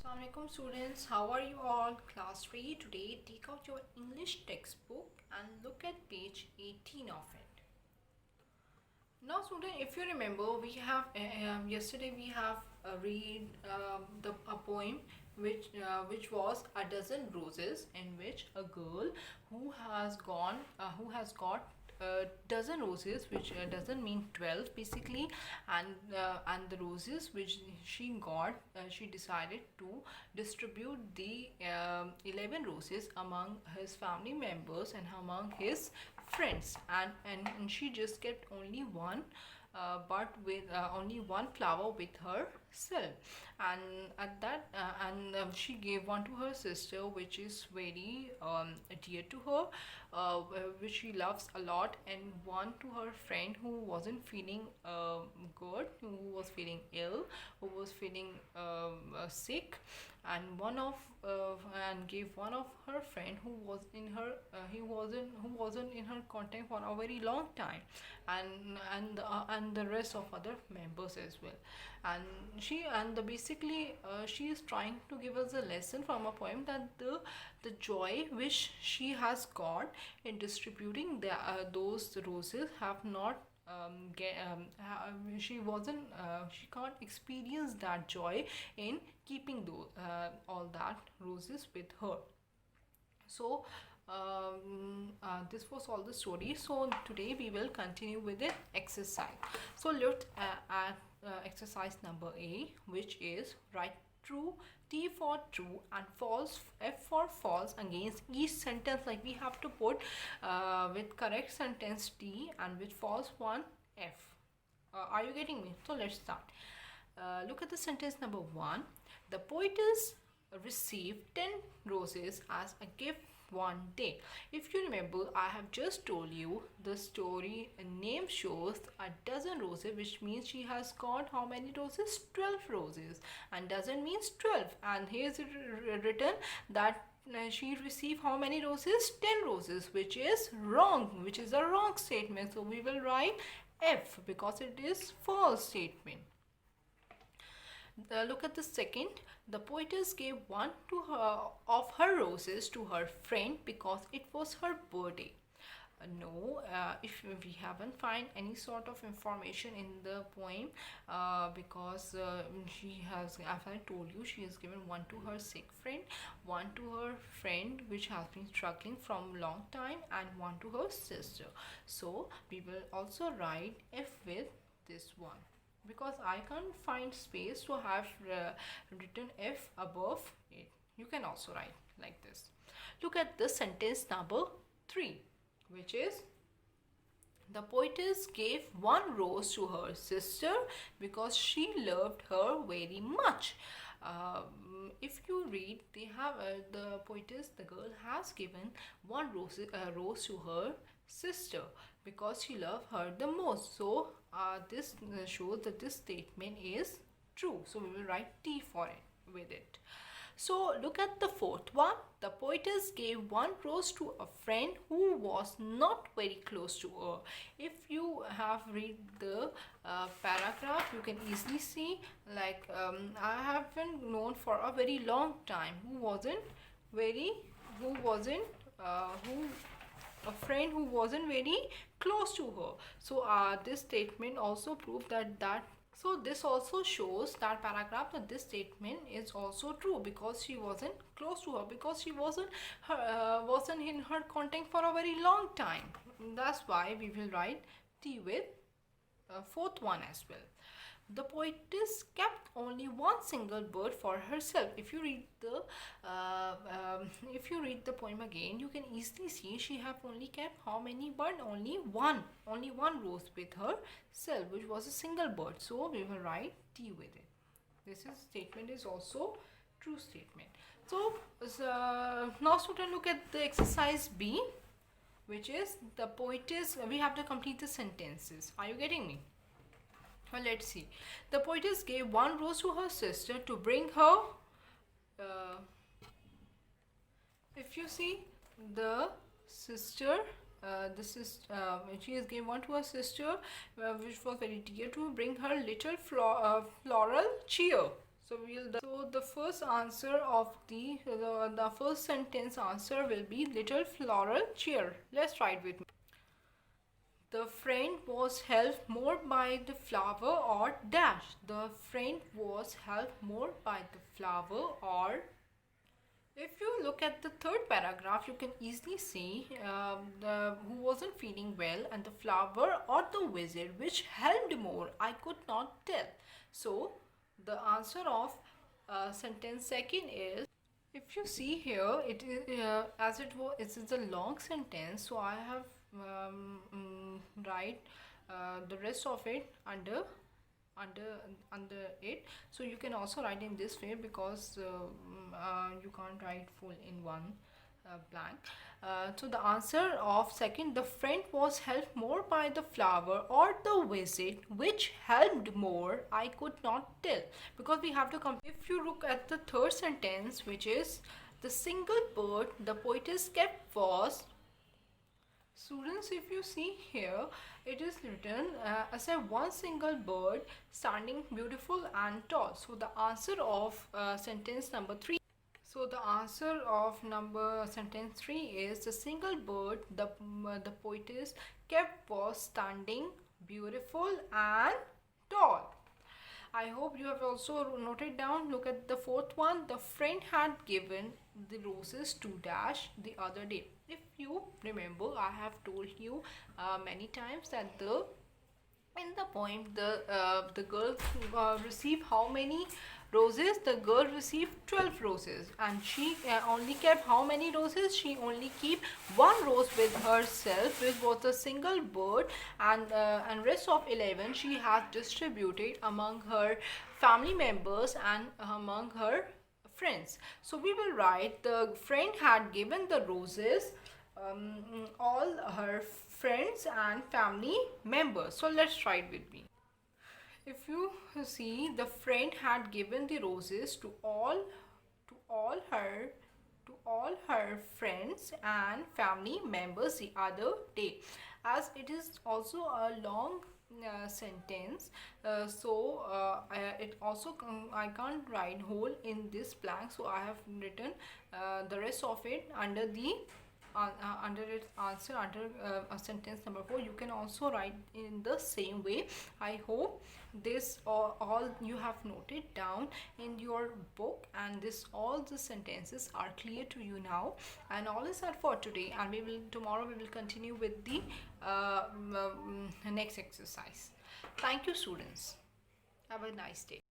Assalamualaikum students, how are you all? Class 3 today. Take out your English textbook and look at page 18 of it. Now student, if you remember, we have yesterday we have read a poem which was A Dozen Roses, in which a girl who has got dozen roses, which doesn't mean 12 basically, and the roses which she got, she decided to distribute the 11 roses among his family members and among his friends, and she just kept only one, but with only one flower with herself, and at that she gave one to her sister, which is very dear to her, which she loves a lot, and one to her friend who wasn't feeling good, who was feeling ill, who was feeling sick, and and gave one of her friend who was in her who wasn't in her contact for a very long time, and the rest of other members as well. And basically she is trying to give us a lesson from a poem, that the joy which she has got in distributing those roses have not she can't experience that joy in keeping those all that roses with her. So this was all the story. So today we will continue with the exercise. So look at exercise number A, which is write true, T for true, and false, F for false against each sentence. Like we have to put with correct sentence T and with false one F. Are you getting me? So let's start. Look at the sentence number 1. The poetess received 10 roses as a gift one day. If you remember, I have just told you the story name shows a dozen roses, which means she has got how many roses? 12 roses, and dozen means 12, and here is written that she received how many roses? 10 roses, which is wrong, which is a wrong statement. So we will write F because it is false statement. Look at the second. The poetess gave one to her of her roses to her friend because it was her birthday. No, if we haven't find any sort of information in the poem, because she has, as I told you, she has given one to her sick friend, one to her friend which has been struggling from long time, and one to her sister. So we will also write F with this one, because I can't find space to have written F above it. You can also write like this. Look at the sentence number 3, which is the poetess gave one rose to her sister because she loved her very much. If you read, they have the poetess, the girl has given one rose to her sister because she loved her the most. So this shows that this statement is true. So we will write T for it with it. So look at the fourth one. The poetess gave one rose to a friend who was not very close to her. If you have read the paragraph, you can easily see, like I have been known for a very long time who a friend who wasn't very close to her. So this statement also proves that so this also shows that paragraph that this statement is also true, because she wasn't close to her, because she wasn't in her contact for a very long time. That's why we will write T with fourth one as well. The poetess kept only one single bird for herself. If you read the poem again, you can easily see she have only kept how many bird? Only one rose with herself, which was a single bird. So we will write T with it. This statement is also true statement. So now student, look at the exercise B, which is the poetess. We have to complete the sentences. Are you getting me? Well, let's see. The poetess gave one rose to her sister to bring her. If you see the sister, she has given one to her sister, which was very dear, to bring her little floral cheer. So the first answer of the first sentence answer will be little floral chair. Let's write with me. The friend was helped more by the flower or dash. The friend was helped more by the flower or. If you look at the third paragraph, you can easily see who wasn't feeling well and the flower or the wizard which helped more. I could not tell. So the answer of sentence second is, if you see here, it is as it was. It is a long sentence, so I have write the rest of it under under it. So you can also write in this way because you can't write full in one blank. So the answer of second, the friend was helped more by the flower or the visit which helped more, I could not tell, because we have to come. If you look at the third sentence, which is the single bird the poetess kept was. Students, if you see here, it is written as a one single bird standing beautiful and tall. So the answer of sentence number 3. So the answer of sentence 3 is the single bird the poetess kept was standing beautiful and tall. I hope you have also noted down. Look at the fourth one. The friend had given the roses to dash the other day. If you remember, I have told you many times that in the poem the girl received how many roses? The girl received 12 roses, and she only kept how many roses? She only keep one rose with herself, which was a single bird, and rest of 11 she has distributed among her family members and among her friends. So we will write the friend had given the roses all her friends and family members. So let's write with me. If you see, the friend had given the roses to all her to all her friends and family members the other day. As it is also a long sentence, it also I can't write whole in this blank, so I have written the rest of it under the under its answer under sentence number 4. You can also write in the same way. I hope this all you have noted down in your book, and this all the sentences are clear to you now. And all is that for today, and tomorrow we will continue with the next exercise. Thank you, students. Have a nice day.